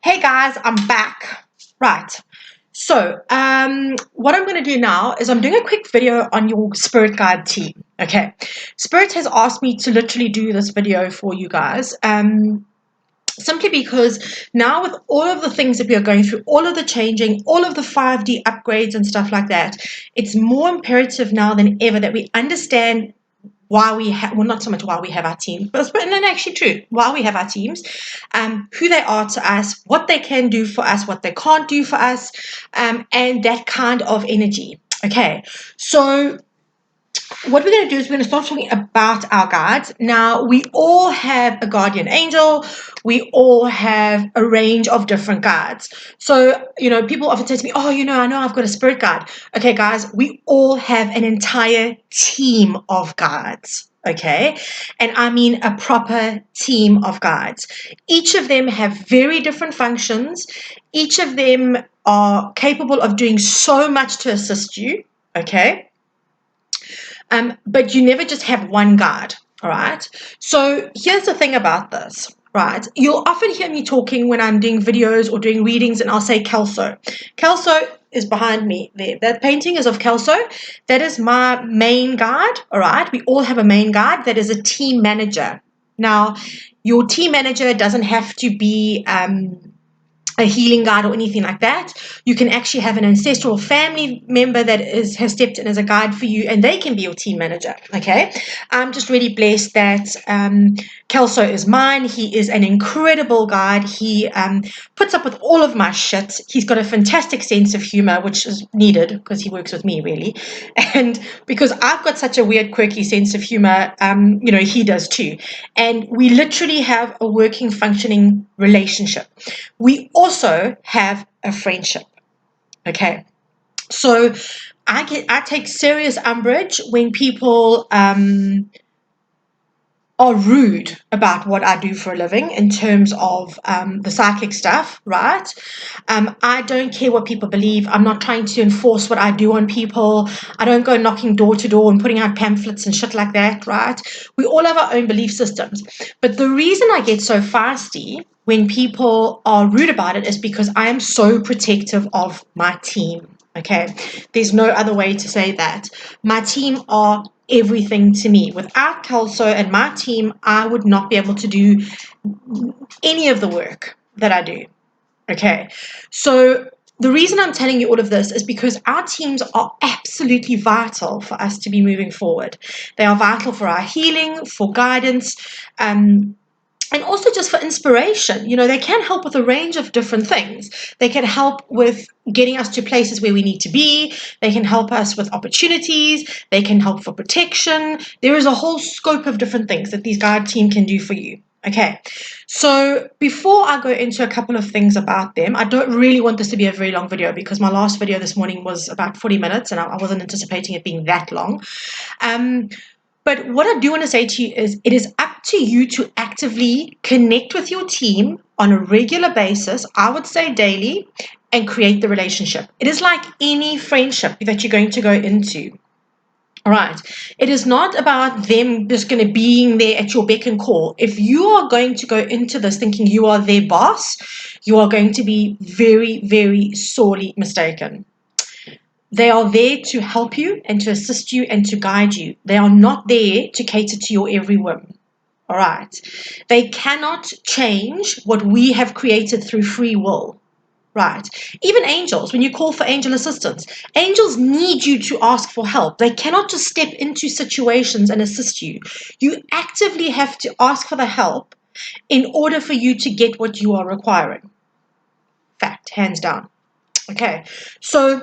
Hey guys, I'm back. Right. So, what I'm going to do now is I'm doing a quick video on your Spirit Guide team. Okay. Spirit has asked me to literally do this video for you guys. Simply because now with all of the things that we are going through, all of the changing, all of the 5D upgrades and stuff like that, it's more imperative now than ever that we understand why we have, well, not so much why we have our team, but no, actually true, why we have our teams, who they are to us, what they can do for us, what they can't do for us, and that kind of energy. Okay, so what we're going to do is we're going to start talking about our guides. Now, we all have a guardian angel. We all have a range of different guides. So, people often say to me, oh, I know I've got a spirit guide. Okay, guys, we all have an entire team of guides. Okay, and I mean a proper team of guides. Each of them have very different functions. Each of them are capable of doing so much to assist you. Okay. But you never just have one guide, all right? So here's the thing about this, right? You'll often hear me talking when I'm doing videos or doing readings, and I'll say Kelso. Kelso is behind me there. That painting is of Kelso. That is my main guide, all right? We all have a main guide that is a team manager. Now, your team manager doesn't have to be a healing guide or anything like that. You can actually have an ancestral family member that has stepped in as a guide for you, and they can be your team manager. Okay, I'm just really blessed that Kelso is mine. He is an incredible guide. He puts up with all of my shit. He's got a fantastic sense of humor, which is needed because he works with me really, and because I've got such a weird, quirky sense of humor, he does too, and we literally have a working, functioning relationship. We also have a friendship. Okay. So I take serious umbrage when people are rude about what I do for a living in terms of the psychic stuff, right? I don't care what people believe. I'm not trying to enforce what I do on people. I don't go knocking door to door and putting out pamphlets and shit like that, right? We all have our own belief systems. But the reason I get so feisty when people are rude about it is because I am so protective of my team. Okay, there's no other way to say that. My team are everything to me. Without Kelso and my team, I would not be able to do any of the work that I do. Okay, so the reason I'm telling you all of this is because our teams are absolutely vital for us to be moving forward. They are vital for our healing, for guidance, and also just for inspiration. They can help with a range of different things. They can help with getting us to places where we need to be. They can help us with opportunities. They can help for protection. There is a whole scope of different things that these guide team can do for you. Okay, so before I go into a couple of things about them, I don't really want this to be a very long video because my last video this morning was about 40 minutes and I wasn't anticipating it being that long. But what I do want to say to you is it is up to you to actively connect with your team on a regular basis, I would say daily, and create the relationship. It is like any friendship that you're going to go into. All right. It is not about them just going to being there at your beck and call. If you are going to go into this thinking you are their boss, you are going to be very, very sorely mistaken. They are there to help you and to assist you and to guide you. They are not there to cater to your every whim. All right. They cannot change what we have created through free will. Right. Even angels, when you call for angel assistance, angels need you to ask for help. They cannot just step into situations and assist you. You actively have to ask for the help in order for you to get what you are requiring. Fact, hands down. Okay. So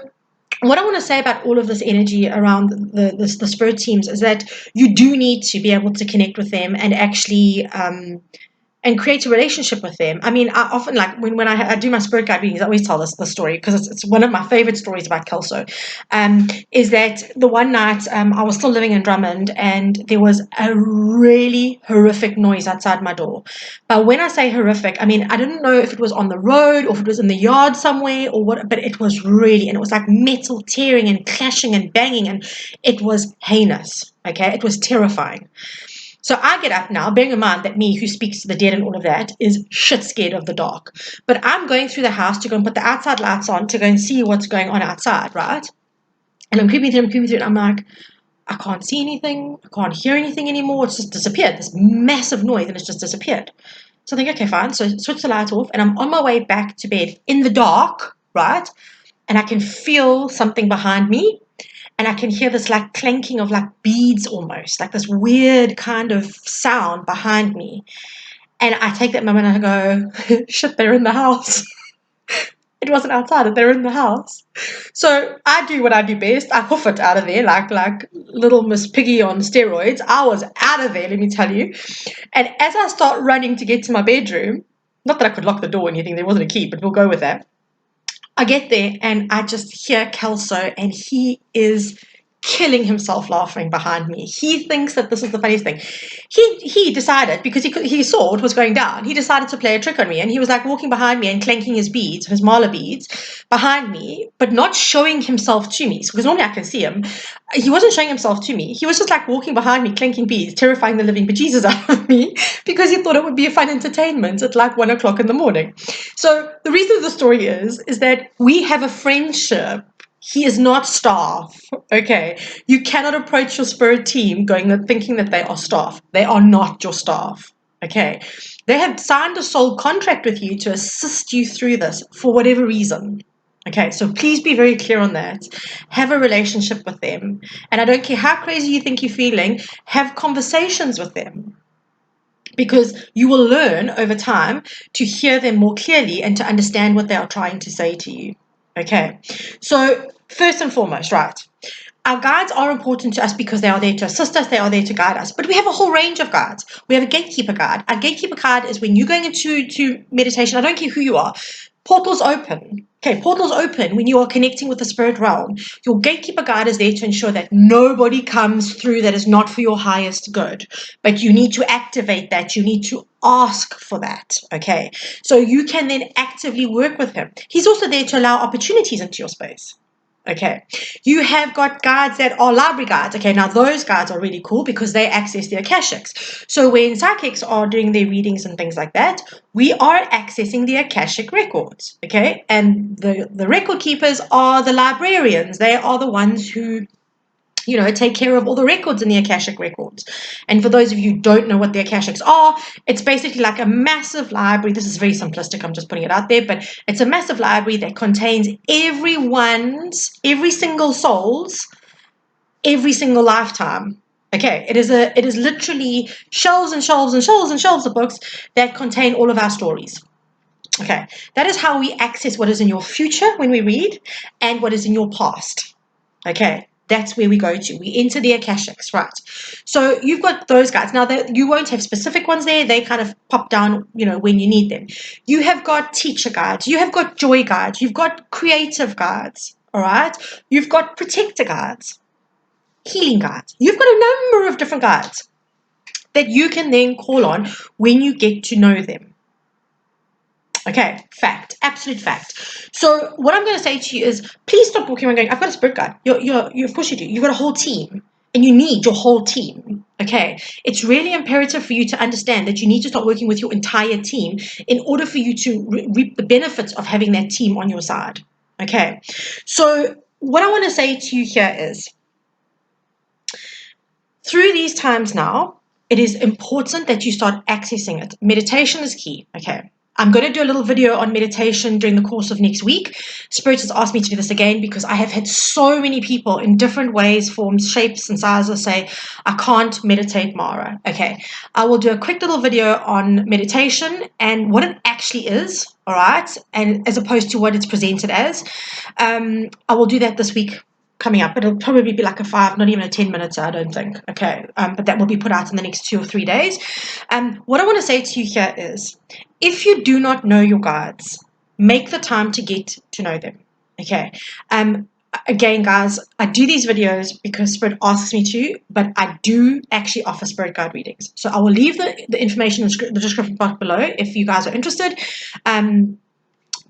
what I want to say about all of this energy around the spirit teams is that you do need to be able to connect with them and actually and create a relationship with them. I mean, I often, like when I do my spirit guide readings, I always tell this story because it's one of my favorite stories about Kelso. Is that the one night I was still living in Drummond and there was a really horrific noise outside my door. But when I say horrific, I mean, I didn't know if it was on the road or if it was in the yard somewhere or what, but it was really, and it was like metal tearing and clashing and banging, and it was heinous. Okay, it was terrifying. So I get up now, bearing in mind that me, who speaks to the dead and all of that, is shit scared of the dark. But I'm going through the house to go and put the outside lights on to go and see what's going on outside, right? And I'm creeping through, and I'm like, I can't see anything. I can't hear anything anymore. It's just disappeared. This massive noise, and it's just disappeared. So I think, okay, fine. So switch the light off, and I'm on my way back to bed in the dark, right? And I can feel something behind me, and I can hear this like clanking of like beads almost, like this weird kind of sound behind me. And I take that moment and I go, shit, they're in the house. It wasn't outside, they're in the house. So I do what I do best. I hoof it out of there like little Miss Piggy on steroids. I was out of there, let me tell you. And as I start running to get to my bedroom, not that I could lock the door or anything, there wasn't a key, but we'll go with that. I get there and I just hear Kelso, and he is killing himself laughing behind me. He thinks that this is the funniest thing. He decided, because he saw what was going down, he decided to play a trick on me, and he was like walking behind me and clanking his beads, his mala beads, behind me, but not showing himself to me. So, because normally I can see him, he wasn't showing himself to me. He was just like walking behind me, clanking beads, terrifying the living bejesus out of me, because he thought it would be a fun entertainment at like 1 o'clock in the morning. So the reason of the story is that we have a friendship. He is not staff. Okay. You cannot approach your spirit team thinking that they are staff. They are not your staff. Okay. They have signed a soul contract with you to assist you through this for whatever reason. Okay, so please be very clear on that. Have a relationship with them. And I don't care how crazy you think you're feeling, have conversations with them, because you will learn over time to hear them more clearly and to understand what they are trying to say to you. Okay, so first and foremost, right, our guides are important to us because they are there to assist us, they are there to guide us. But we have a whole range of guides. We have a gatekeeper guide. Our gatekeeper card is when you're going into meditation, I don't care who you are, portals open. Okay, portals open when you are connecting with the spirit realm. Your gatekeeper guide is there to ensure that nobody comes through that is not for your highest good. But you need to activate that. You need to ask for that. Okay, so you can then actively work with him. He's also there to allow opportunities into your space. Okay, you have got guides that are library guides. Okay, now those guides are really cool because they access the Akashics. So when psychics are doing their readings and things like that, we are accessing the Akashic records. Okay, and the record keepers are the librarians. They are the ones who take care of all the records in the Akashic records. And for those of you who don't know what the Akashics are, it's basically like a massive library. This is very simplistic, I'm just putting it out there, but it's a massive library that contains every single soul's, every single lifetime. Okay, it is literally shelves and shelves and shelves and shelves of books that contain all of our stories. Okay, that is how we access what is in your future when we read and what is in your past. Okay, that's where we go to. We enter the Akashics, right? So you've got those guides. Now, you won't have specific ones there. They kind of pop down, when you need them. You have got teacher guides. You have got joy guides. You've got creative guides, all right? You've got protector guides, healing guides. You've got a number of different guides that you can then call on when you get to know them. Okay, fact, absolute fact. So what I'm going to say to you is, please stop walking around going, I've got a spirit guide. Of course you do. You've got a whole team, and you need your whole team. Okay, it's really imperative for you to understand that you need to start working with your entire team in order for you to reap the benefits of having that team on your side. Okay, so what I want to say to you here is, through these times now, it is important that you start accessing it. Meditation is key. Okay. I'm going to do a little video on meditation during the course of next week. Spirit has asked me to do this again because I have had so many people in different ways, forms, shapes, and sizes say, I can't meditate, Mara. Okay. I will do a quick little video on meditation and what it actually is, all right, and as opposed to what it's presented as. I will do that this week coming up. It'll probably be like a 5, not even a 10 minutes, I don't think. Okay, but that will be put out in the next 2 or 3 days. What I want to say to you here is, if you do not know your guides, make the time to get to know them. Okay. Again, guys, I do these videos because Spirit asks me to, but I do actually offer Spirit Guide readings. So I will leave the information in the description box below if you guys are interested.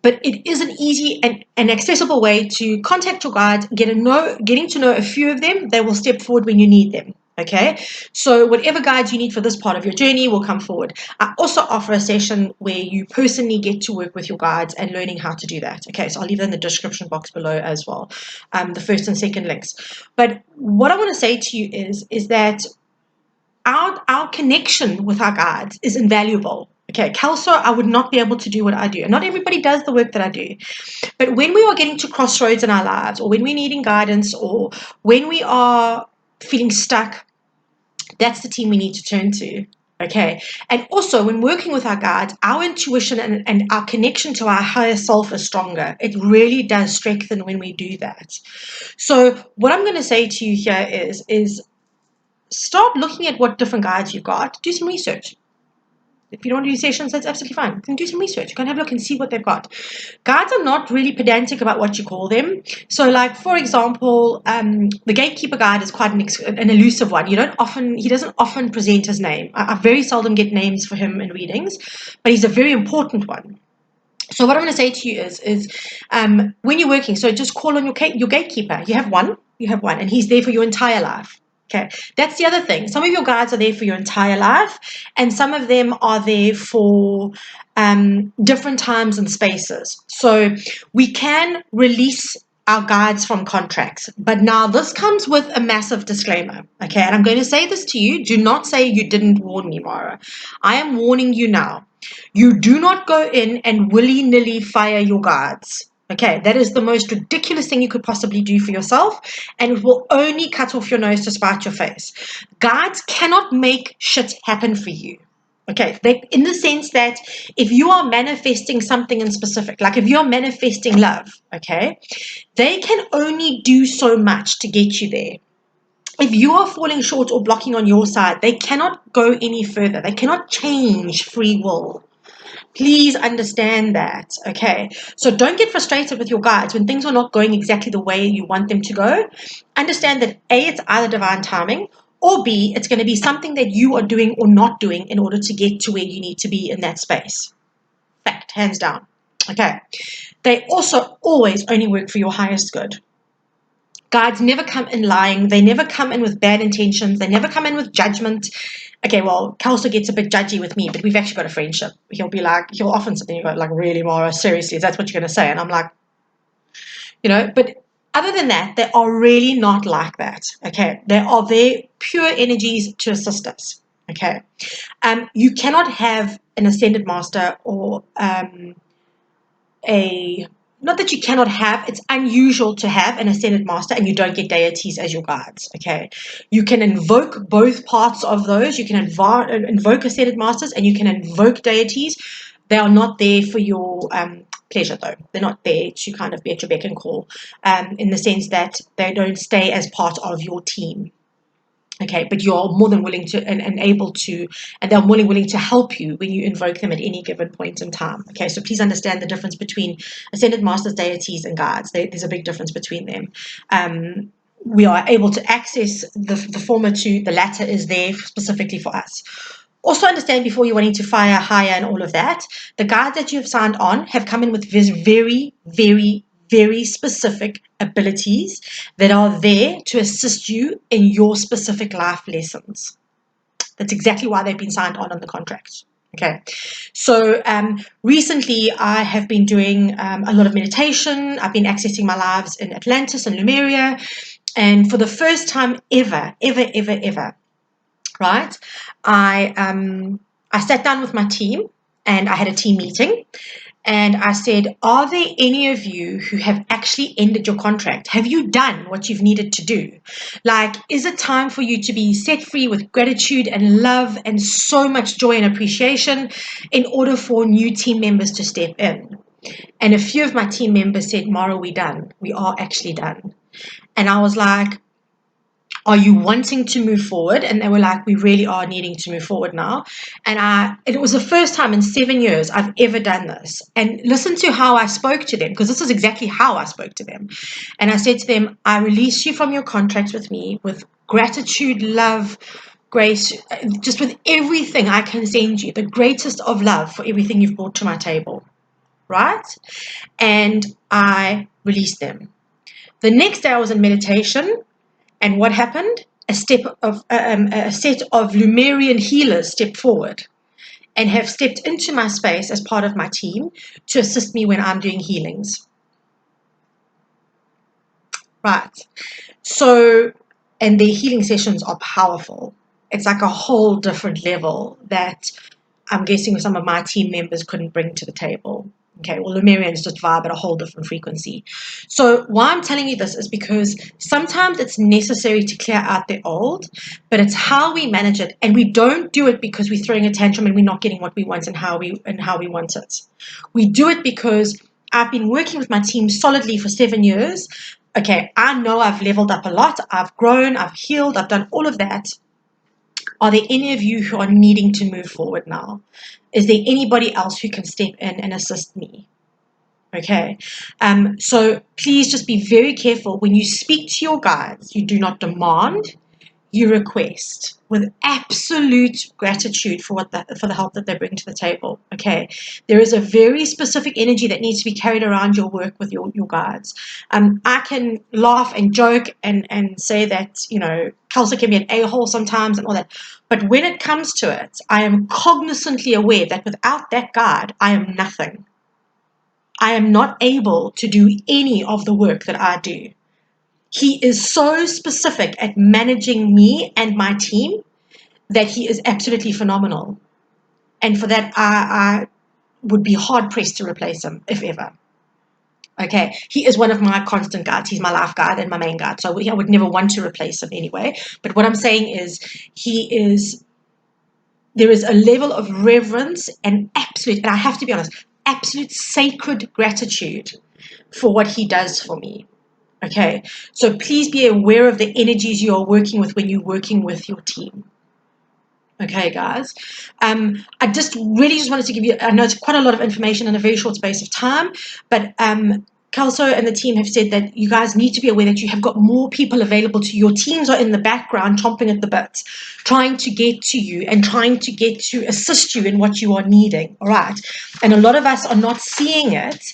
But it is an easy and accessible way to contact your guides, getting to know a few of them. They will step forward when you need them. Okay, so whatever guides you need for this part of your journey will come forward. I also offer a session where you personally get to work with your guides and learning how to do that. Okay, so I'll leave it in the description box below as well, the first and second links. But what I want to say to you is that our connection with our guides is invaluable. Okay, Kelso, I would not be able to do what I do. Not everybody does the work that I do. But when we are getting to crossroads in our lives, or when we're needing guidance, or when we are feeling stuck, that's the team we need to turn to. Okay. And also, when working with our guides, our intuition and our connection to our higher self is stronger. It really does strengthen when we do that. So, what I'm going to say to you here is start looking at what different guides you've got. Do some research. If you don't want to do sessions, that's absolutely fine. You can do some research. You can have a look and see what they've got. Guides are not really pedantic about what you call them. So, like, for example, the gatekeeper guide is quite an elusive one. He doesn't often present his name. I very seldom get names for him in readings, but he's a very important one. So what I'm going to say to you is when you're working, so just call on your gatekeeper. You have one, and he's there for your entire life. Okay, that's the other thing. Some of your guides are there for your entire life, and some of them are there for different times and spaces. So we can release our guides from contracts. But now this comes with a massive disclaimer. Okay, and I'm going to say this to you. Do not say you didn't warn me, Mara. I am warning you now. You do not go in and willy-nilly fire your guards. Okay, that is the most ridiculous thing you could possibly do for yourself, and it will only cut off your nose to spite your face. Guards cannot make shit happen for you. Okay, in the sense that if you are manifesting something in specific, like if you're manifesting love, okay, they can only do so much to get you there. If you are falling short or blocking on your side, they cannot go any further. They cannot change free will. Please understand that, okay? So don't get frustrated with your guides when things are not going exactly the way you want them to go. Understand that A, it's either divine timing, or B, it's going to be something that you are doing or not doing in order to get to where you need to be in that space. Fact, hands down. Okay. They also always only work for your highest good. Guides never come in lying. They never come in with bad intentions. They never come in with judgment. Okay, well, Kelso gets a bit judgy with me, but we've actually got a friendship. He'll often sit there and go, like, really, Mara, seriously, is that what you're going to say? And I'm like, but other than that, they are really not like that, okay? They are there pure energies to assist us, okay? You cannot have an ascended master or not that you cannot have, it's unusual to have an ascended master and you don't get deities as your guides, okay? You can invoke both parts of those. You can invoke ascended masters and you can invoke deities. They are not there for your pleasure, though. They're not there to kind of be at your beck and call, in the sense that they don't stay as part of your team. Okay, but you're more than willing to and able to, and they're more than willing to help you when you invoke them at any given point in time. Okay, so please understand the difference between ascended masters, deities, and guides. There's a big difference between them. We are able to access the former two, the latter is there specifically for us. Also understand before you're wanting to fire higher and all of that, the guides that you've signed on have come in with very, very, very specific abilities that are there to assist you in your specific life lessons. That's exactly why they've been signed on the contract. Okay, so recently I have been doing a lot of meditation. I've been accessing my lives in Atlantis and Lemuria, and for the first time ever, right, I sat down with my team and I had a team meeting. And I said, are there any of you who have actually ended your contract? Have you done what you've needed to do? Like, is it time for you to be set free with gratitude and love and so much joy and appreciation in order for new team members to step in? And a few of my team members said, Mara, we're done. We are actually done. And I was like, are you wanting to move forward? And they were like, we really are needing to move forward now. And it was the first time in 7 years I've ever done this. And listen to how I spoke to them, because this is exactly how I spoke to them. And I said to them, I release you from your contract with me with gratitude, love, grace, just with everything I can send you, the greatest of love for everything you've brought to my table, right? And I released them. The next day I was in meditation. And what happened? a set of Lemurian healers stepped forward and have stepped into my space as part of my team to assist me when I'm doing healings. Right. So, and their healing sessions are powerful. It's like a whole different level that I'm guessing some of my team members couldn't bring to the table. Okay, well, Lemurians just vibe at a whole different frequency. So why I'm telling you this is because sometimes it's necessary to clear out the old, but it's how we manage it, and we don't do it because we're throwing a tantrum and we're not getting what we want and how we want it. We do it because I've been working with my team solidly for 7 years. Okay, I know I've leveled up a lot. I've grown, I've healed, I've done all of that. Are there any of you who are needing to move forward now? Is there anybody else who can step in and assist me? Okay, so please just be very careful when you speak to your guides. You do not demand, you request with absolute gratitude for for the help that they bring to the table. Okay, there is a very specific energy that needs to be carried around your work with your guides. I can laugh and joke and say that, you know, Kelsey can be an a-hole sometimes and all that, but when it comes to it, I am cognizantly aware that without that guide, I am nothing. I am not able to do any of the work that I do. He is so specific at managing me and my team that he is absolutely phenomenal. And for that, I would be hard pressed to replace him, if ever. Okay, he is one of my constant guides. He's my life guide and my main guide. So I would never want to replace him anyway. But what I'm saying is, there is a level of reverence and absolute, and I have to be honest, absolute sacred gratitude for what he does for me. Okay, so please be aware of the energies you are working with when you're working with your team. Okay, guys. I just wanted to give you, I know it's quite a lot of information in a very short space of time, but Kelso and the team have said that you guys need to be aware that you have got more people available to you. Your teams are in the background chomping at the bit, trying to get to you and trying to get to assist you in what you are needing. All right. And a lot of us are not seeing it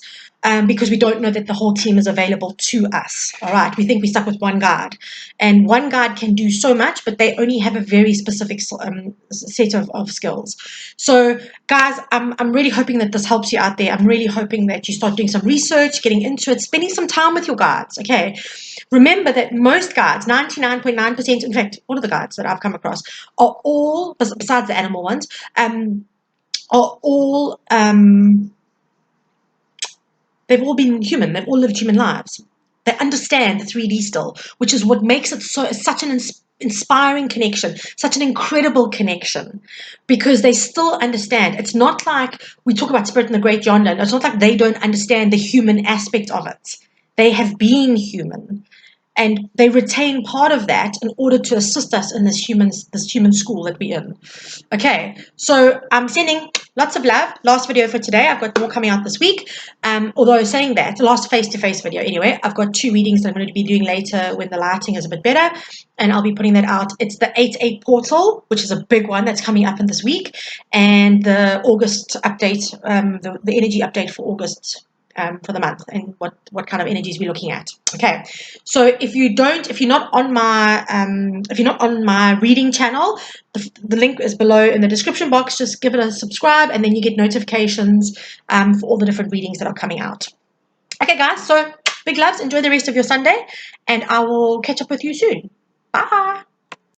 because we don't know that the whole team is available to us. All right. We think we're stuck with one guard. And one guard can do so much, but they only have a very specific set of skills. So, guys, I'm really hoping that this helps you out there. I'm really hoping that you start doing some research, getting into it, spending some time with your guards. Okay. Remember that most guards, 99.9%, in fact, all of the guards that I've come across, are all, besides the animal ones, are all they've all been human. They've all lived human lives. They understand the 3D still, which is what makes it such an inspiring connection, such an incredible connection, because they still understand. It's not like we talk about spirit and the great yonder. It's not like they don't understand the human aspect of it. They have been human. And they retain part of that in order to assist us in this human school that we're in. Okay, so I'm sending lots of love. Last video for today. I've got more coming out this week. Although saying that, last face-to-face video anyway, I've got 2 readings that I'm going to be doing later when the lighting is a bit better, and I'll be putting that out. It's the 8/8 portal, which is a big one that's coming up in this week, and the August update, the energy update for August. For the month, and what kind of energies we're looking at. Okay, so if you're not on my reading channel, the link is below in the description box. Just give it a subscribe, and then you get notifications for all the different readings that are coming out. Okay, guys. So big loves. Enjoy the rest of your Sunday, and I will catch up with you soon. Bye.